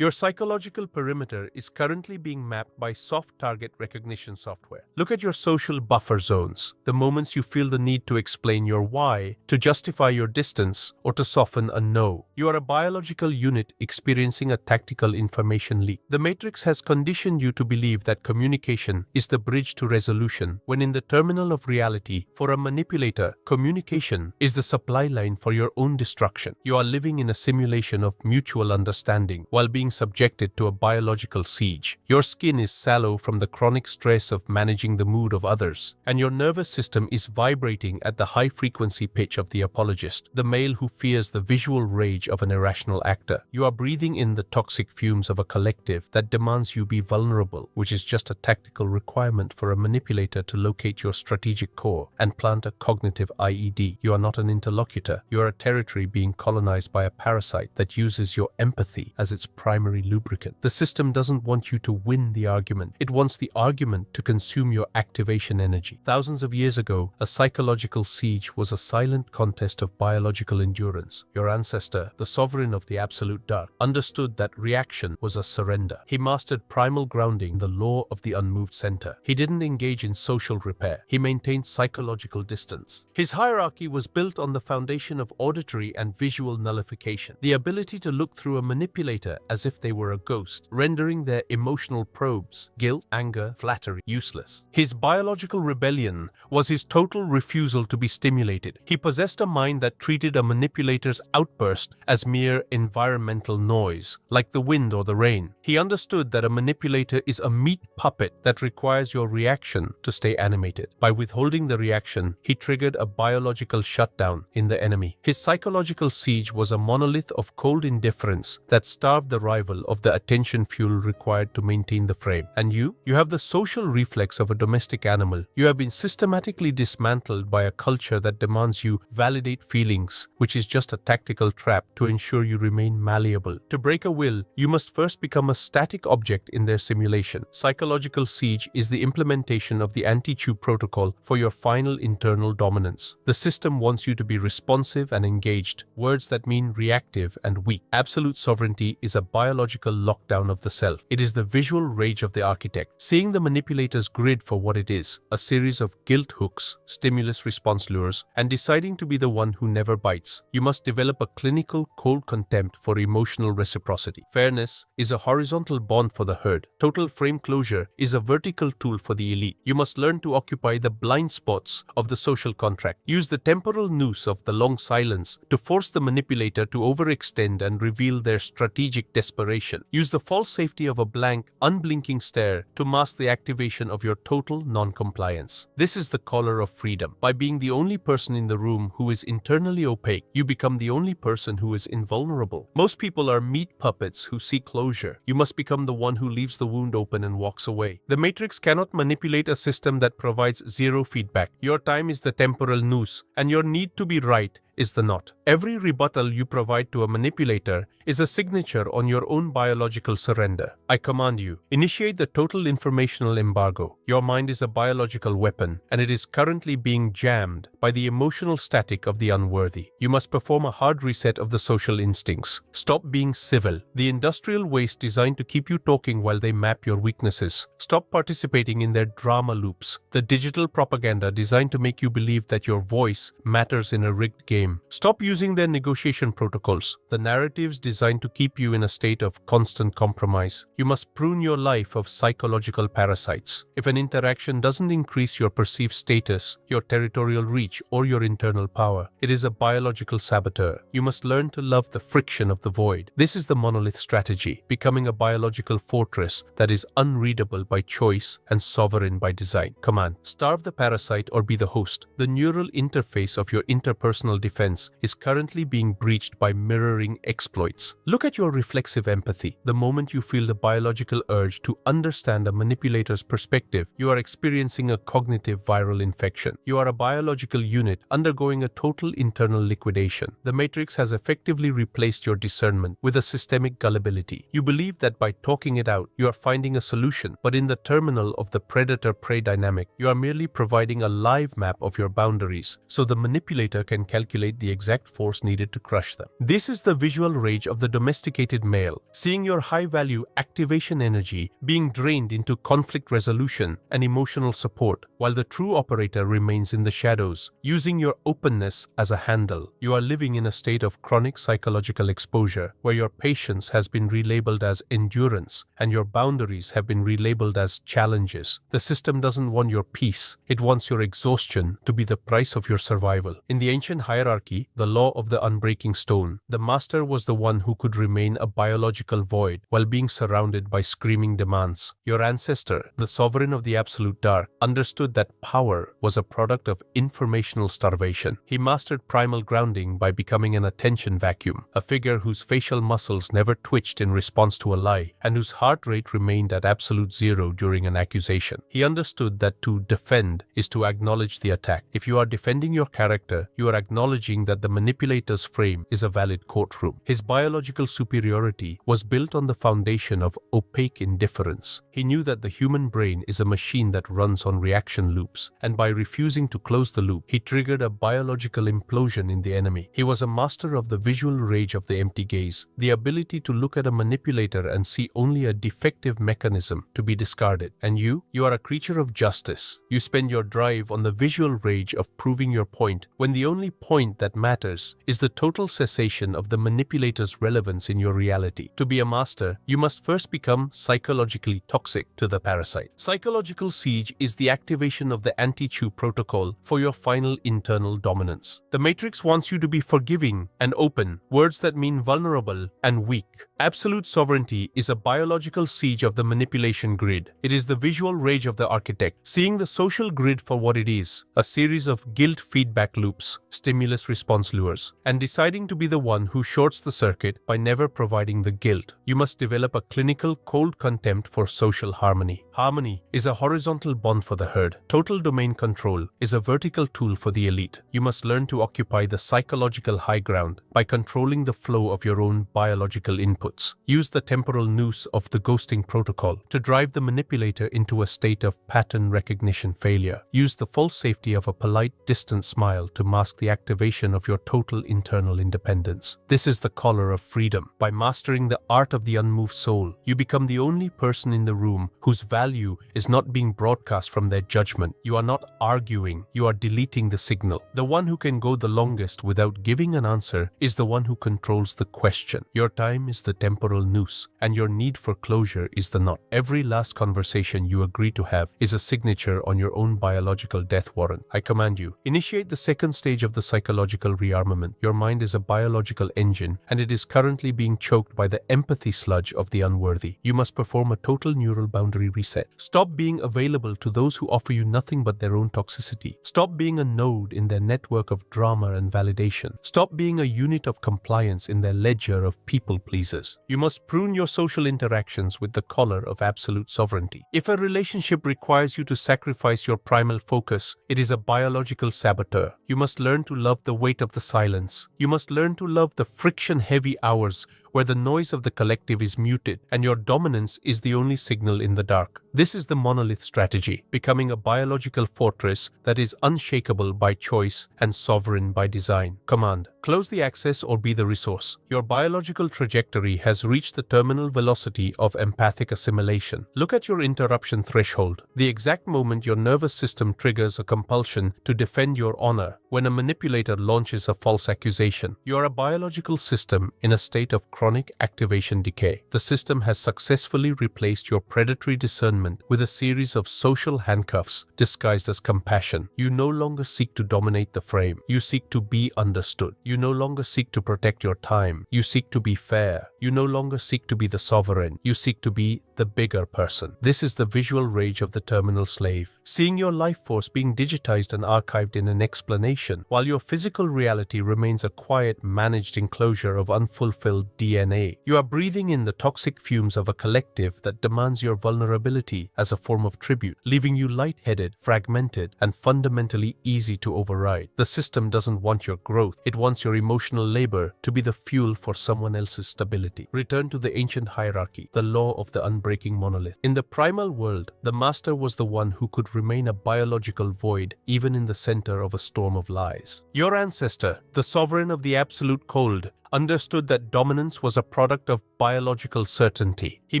Your psychological perimeter is currently being mapped by soft target recognition software. Look at your social buffer zones, the moments you feel the need to explain your why, to justify your distance, or to soften a no. You are a biological unit experiencing a tactical information leak. The Matrix has conditioned you to believe that communication is the bridge to resolution, when in the terminal of reality, for a manipulator, communication is the supply line for your own destruction. You are living in a simulation of mutual understanding while being subjected to a biological siege. Your skin is sallow from the chronic stress of managing the mood of others, and your nervous system is vibrating at the high-frequency pitch of the apologist, the male who fears the visual rage of an irrational actor. You are breathing in the toxic fumes of a collective that demands you be vulnerable, which is just a tactical requirement for a manipulator to locate your strategic core and plant a cognitive IED. You are not an interlocutor. You are a territory being colonized by a parasite that uses your empathy as its primary lubricant. The system doesn't want you to win the argument. It wants the argument to consume your activation energy. Thousands of years ago, a psychological siege was a silent contest of biological endurance. Your ancestor, the sovereign of the absolute dark, understood that reaction was a surrender. He mastered primal grounding, the law of the unmoved center. He didn't engage in social repair. He maintained psychological distance. His hierarchy was built on the foundation of auditory and visual nullification, the ability to look through a manipulator as if they were a ghost, rendering their emotional probes, guilt, anger, flattery, useless. His biological rebellion was his total refusal to be stimulated. He possessed a mind that treated a manipulator's outburst as mere environmental noise, like the wind or the rain. He understood that a manipulator is a meat puppet that requires your reaction to stay animated. By withholding the reaction, he triggered a biological shutdown in the enemy. His psychological siege was a monolith of cold indifference that starved the rival of the attention fuel required to maintain the frame. And you have the social reflex of a domestic animal. You have been systematically dismantled by a culture that demands you validate feelings, which is just a tactical trap to ensure you remain malleable. To break a will, you must first become a static object in their simulation. Psychological siege is the implementation of the anti-chew protocol for your final internal dominance. The system wants you to be responsive and engaged, words that mean reactive and weak. Absolute sovereignty is a biological lockdown of the self. It is the visual rage of the architect, seeing the manipulator's grid for what it is, a series of guilt hooks, stimulus-response lures, and deciding to be the one who never bites. You must develop a clinical cold contempt for emotional reciprocity. Fairness is a horizontal bond for the herd. Total frame closure is a vertical tool for the elite. You must learn to occupy the blind spots of the social contract. Use the temporal noose of the long silence to force the manipulator to overextend and reveal their strategic desperation. Use the false safety of a blank, unblinking stare to mask the activation of your total non-compliance. This is the color of freedom. By being the only person in the room who is internally opaque, you become the only person who is invulnerable. Most people are meat puppets who seek closure. You must become the one who leaves the wound open and walks away. The Matrix cannot manipulate a system that provides zero feedback. Your time is the temporal noose, and your need to be right is the knot. Every rebuttal you provide to a manipulator is a signature on your own biological surrender. I command you, initiate the total informational embargo. Your mind is a biological weapon, and it is currently being jammed by the emotional static of the unworthy. You must perform a hard reset of the social instincts. Stop being civil, the industrial waste designed to keep you talking while they map your weaknesses. Stop participating in their drama loops, the digital propaganda designed to make you believe that your voice matters in a rigged game. Stop using their negotiation protocols, the narratives designed to keep you in a state of constant compromise. You must prune your life of psychological parasites. If an interaction doesn't increase your perceived status, your territorial reach, or your internal power, it is a biological saboteur. You must learn to love the friction of the void. This is the monolith strategy, becoming a biological fortress that is unreadable by choice and sovereign by design. Command: starve the parasite or be the host. The neural interface of your interpersonal defense is currently being breached by mirroring exploits. Look at your reflexive empathy. The moment you feel the biological urge to understand a manipulator's perspective, you are experiencing a cognitive viral infection. You are a biological unit undergoing a total internal liquidation. The Matrix has effectively replaced your discernment with a systemic gullibility. You believe that by talking it out, you are finding a solution, but in the terminal of the predator-prey dynamic, you are merely providing a live map of your boundaries so the manipulator can calculate calculate the exact force needed to crush them. This is the visual rage of the domesticated male, seeing your high-value activation energy being drained into conflict resolution and emotional support, while the true operator remains in the shadows, using your openness as a handle. You are living in a state of chronic psychological exposure, where your patience has been relabeled as endurance and your boundaries have been relabeled as challenges. The system doesn't want your peace, it wants your exhaustion to be the price of your survival. In the ancient hierarchy, the law of the unbreaking stone, the master was the one who could remain a biological void while being surrounded by screaming demands. Your ancestor, the sovereign of the absolute dark, understood that power was a product of informational starvation. He mastered primal grounding by becoming an attention vacuum, a figure whose facial muscles never twitched in response to a lie, and whose heart rate remained at absolute zero during an accusation. He understood that to defend is to acknowledge the attack. If you are defending your character, you are acknowledging that the manipulator's frame is a valid courtroom. His biological superiority was built on the foundation of opaque indifference. He knew that the human brain is a machine that runs on reaction loops, and by refusing to close the loop, he triggered a biological implosion in the enemy. He was a master of the visual rage of the empty gaze, the ability to look at a manipulator and see only a defective mechanism to be discarded. And you are a creature of justice. You spend your drive on the visual rage of proving your point, when the only point that matters is the total cessation of the manipulator's relevance in your reality. To be a master, you must first become psychologically toxic to the parasite. Psychological siege is the activation of the anti-chew protocol for your final internal dominance. The Matrix wants you to be forgiving and open, words that mean vulnerable and weak. Absolute sovereignty is a biological siege of the manipulation grid. It is the visual rage of the architect, seeing the social grid for what it is, a series of guilt feedback loops, stimulus-response lures, and deciding to be the one who shorts the circuit by never providing the guilt. You must develop a clinical cold contempt for social harmony. Harmony is a horizontal bond for the herd. Total domain control is a vertical tool for the elite. You must learn to occupy the psychological high ground by controlling the flow of your own biological inputs. Use the temporal noose of the ghosting protocol to drive the manipulator into a state of pattern recognition failure. Use the false safety of a polite, distant smile to mask the activation of your total internal independence. This is the collar of freedom. By mastering the art of the unmoved soul, you become the only person in the room whose value is not being broadcast from their judgment. You are not arguing, you are deleting the signal. The one who can go the longest without giving an answer is the one who controls the question. Your time is the temporal noose, and your need for closure is the knot. Every last conversation you agree to have is a signature on your own biological death warrant. I command you, initiate the second stage of the psychological rearmament. Your mind is a biological engine, and it is currently being choked by the empathy sludge of the unworthy. You must perform a total neural boundary reset. Stop being available to those who offer you nothing but their own toxicity. Stop being a node in their network of drama and validation. Stop being a unit of compliance in their ledger of people pleasers. You must prune your social interactions with the collar of absolute sovereignty. If a relationship requires you to sacrifice your primal focus, it is a biological saboteur. You must learn to love the weight of the silence. You must learn to love the friction-heavy hours where the noise of the collective is muted and your dominance is the only signal in the dark. This is the monolith strategy, becoming a biological fortress that is unshakable by choice and sovereign by design. Command: close the access or be the resource. Your biological trajectory has reached the terminal velocity of empathic assimilation. Look at your interruption threshold, the exact moment your nervous system triggers a compulsion to defend your honor when a manipulator launches a false accusation. You are a biological system in a state of chronic activation decay. The system has successfully replaced your predatory discernment with a series of social handcuffs disguised as compassion. You no longer seek to dominate the frame. You seek to be understood. You no longer seek to protect your time. You seek to be fair. You no longer seek to be the sovereign. You seek to be the bigger person. This is the visual rage of the terminal slave, seeing your life force being digitized and archived in an explanation, while your physical reality remains a quiet, managed enclosure of unfulfilled DNA. You are breathing in the toxic fumes of a collective that demands your vulnerability ability as a form of tribute, leaving you lightheaded, fragmented, and fundamentally easy to override. The system doesn't want your growth. It wants your emotional labor to be the fuel for someone else's stability. Return to the ancient hierarchy, the law of the unbreaking monolith. In the primal world, the master was the one who could remain a biological void even in the center of a storm of lies. Your ancestor, the sovereign of the absolute cold, understood that dominance was a product of biological certainty. He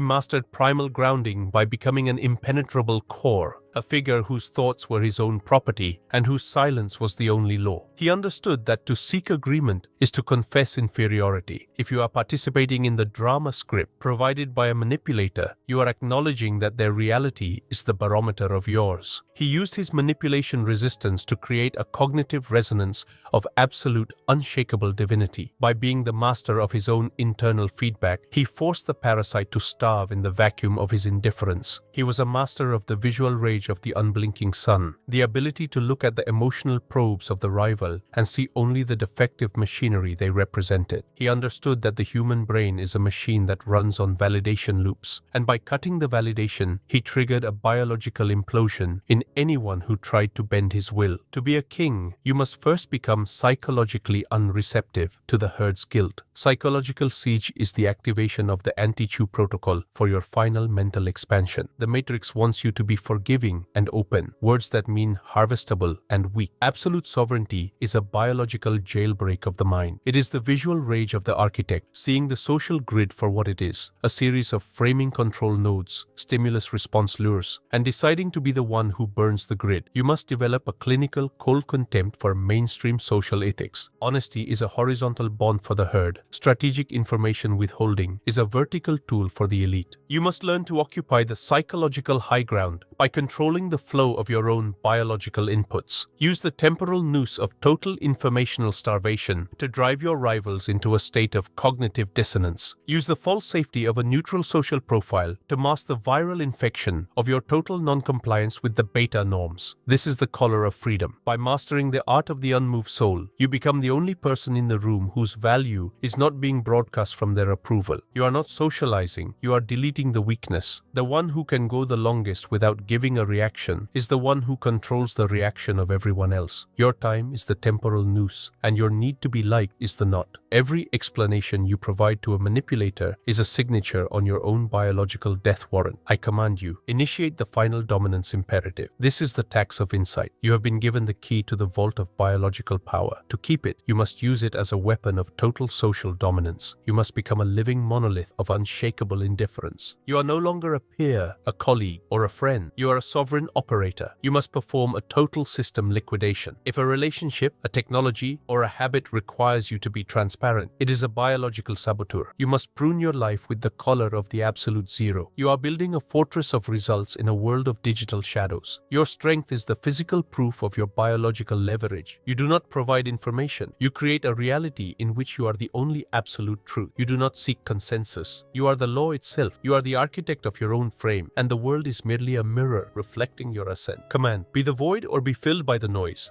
mastered primal grounding by becoming an impenetrable core, a figure whose thoughts were his own property and whose silence was the only law. He understood that to seek agreement is to confess inferiority. If you are participating in the drama script provided by a manipulator, you are acknowledging that their reality is the barometer of yours. He used his manipulation resistance to create a cognitive resonance of absolute, unshakable divinity. By being the master of his own internal feedback, he forced the parasite to starve in the vacuum of his indifference. He was a master of the visual rage of the unblinking sun, the ability to look at the emotional probes of the rival and see only the defective machinery they represented. He understood that the human brain is a machine that runs on validation loops, and by cutting the validation, he triggered a biological implosion in anyone who tried to bend his will. To be a king, you must first become psychologically unreceptive to the herd's guilt. Psychological siege is the activation of the anti-chew protocol for your final mental expansion. The Matrix wants you to be forgiving and open, words that mean harvestable and weak. Absolute sovereignty is a biological jailbreak of the mind. It is the visual rage of the architect, seeing the social grid for what it is, a series of framing control nodes, stimulus-response lures, and deciding to be the one who burns the grid. You must develop a clinical cold contempt for mainstream social ethics. Honesty is a horizontal bond for the herd. Strategic information withholding is a vertical tool for the elite. You must learn to occupy the psychological high ground by controlling the flow of your own biological inputs. Use the temporal noose of total informational starvation to drive your rivals into a state of cognitive dissonance. Use the false safety of a neutral social profile to mask the viral infection of your total non-compliance with the beta norms. This is the color of freedom. By mastering the art of the unmoved soul, you become the only person in the room whose value is not being broadcast from their approval. You are not socializing, you are deleting the weakness. The one who can go the longest without giving a reaction is the one who controls the reaction of everyone else. Your time is the temporal noose, and your need to be liked is the knot. Every explanation you provide to a manipulator is a signature on your own biological death warrant. I command you, initiate the final dominance imperative. This is the tax of insight. You have been given the key to the vault of biological power. To keep it, you must use it as a weapon of total social dominance. You must become a living monolith of unshakable indifference. You are no longer a peer, a colleague, or a friend. You are a sovereign operator. You must perform a total system liquidation. If a relationship, a technology, or a habit requires you to be transparent, it is a biological saboteur. You must prune your life with the collar of the absolute zero. You are building a fortress of results in a world of digital shadows. Your strength is the physical proof of your biological leverage. You do not provide information. You create a reality in which you are the only absolute truth. You do not seek consensus. You are the law itself. You are the architect of your own frame, and the world is merely a mirror reflecting your ascent. Command: be the void or be filled by the noise.